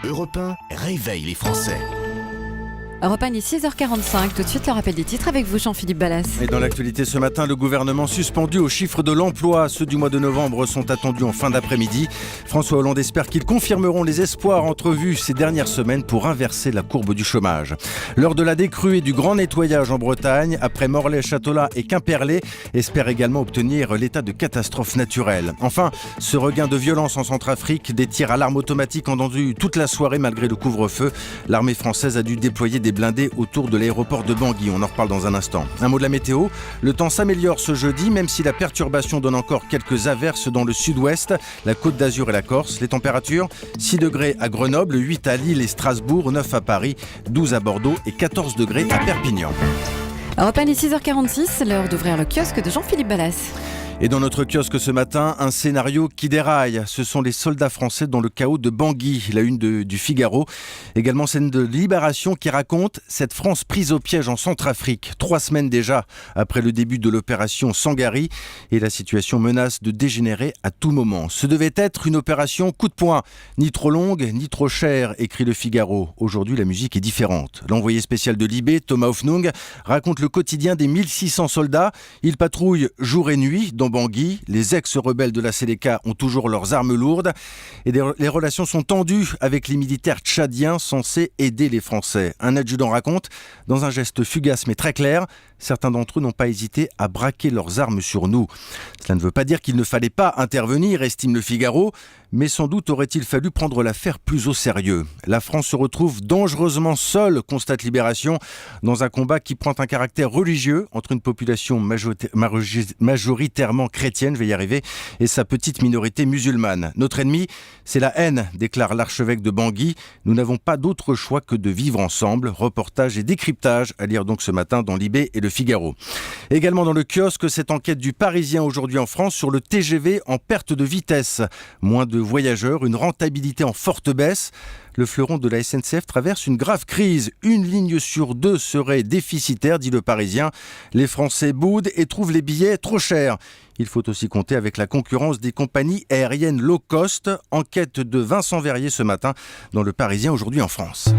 Europe 1 réveille les Français. Europe 1, il est 6h45. Tout de suite, le rappel des titres avec vous, Jean-Philippe Ballas. Et dans l'actualité ce matin, le gouvernement suspendu aux chiffres de l'emploi. Ceux du mois de novembre sont attendus en fin d'après-midi. François Hollande espère qu'ils confirmeront les espoirs entrevus ces dernières semaines pour inverser la courbe du chômage. L'heure de la décrue et du grand nettoyage en Bretagne, après Morlaix, Châteaulin et Quimperlé, espère également obtenir l'état de catastrophe naturelle. Enfin, ce regain de violence en Centrafrique, des tirs à l'arme automatique entendus toute la soirée malgré le couvre-feu. L'armée française a dû déployer des blindés autour de l'aéroport de Bangui. On en reparle dans un instant. Un mot de la météo. Le temps s'améliore ce jeudi, même si la perturbation donne encore quelques averses dans le sud-ouest, la Côte d'Azur et la Corse. Les températures, 6 degrés à Grenoble, 8 à Lille et Strasbourg, 9 à Paris, 12 à Bordeaux et 14 degrés à Perpignan. Europe 1, il est 6h46. L'heure d'ouvrir le kiosque de Jean-Philippe Ballas. Et dans notre kiosque ce matin, un scénario qui déraille. Ce sont les soldats français dans le chaos de Bangui, la une du Figaro. Également scène de Libération qui raconte cette France prise au piège en Centrafrique. 3 semaines déjà après le début de l'opération Sangari. Et la situation menace de dégénérer à tout moment. Ce devait être une opération coup de poing. Ni trop longue, ni trop chère, écrit le Figaro. Aujourd'hui, la musique est différente. L'envoyé spécial de Libé, Thomas Hoffnung, raconte le quotidien des 1600 soldats. Ils patrouillent jour et nuit dans Bangui. Les ex-rebelles de la Séléka ont toujours leurs armes lourdes et les relations sont tendues avec les militaires tchadiens censés aider les Français. Un adjudant raconte, dans un geste fugace mais très clair, certains d'entre eux n'ont pas hésité à braquer leurs armes sur nous. Cela ne veut pas dire qu'il ne fallait pas intervenir, estime le Figaro, mais sans doute aurait-il fallu prendre l'affaire plus au sérieux. La France se retrouve dangereusement seule, constate Libération, dans un combat qui prend un caractère religieux entre une population majoritairement chrétienne, je vais y arriver, et sa petite minorité musulmane. Notre ennemi, c'est la haine, déclare l'archevêque de Bangui. Nous n'avons pas d'autre choix que de vivre ensemble. Reportage et décryptage à lire donc ce matin dans Libé et le Figaro. Également dans le kiosque, cette enquête du Parisien aujourd'hui en France sur le TGV en perte de vitesse. Moins de voyageurs, une rentabilité en forte baisse. Le fleuron de la SNCF traverse une grave crise. Une ligne sur 2 serait déficitaire, dit le Parisien. Les Français boudent et trouvent les billets trop chers. Il faut aussi compter avec la concurrence des compagnies aériennes low cost. Enquête de Vincent Verrier ce matin dans le Parisien aujourd'hui en France.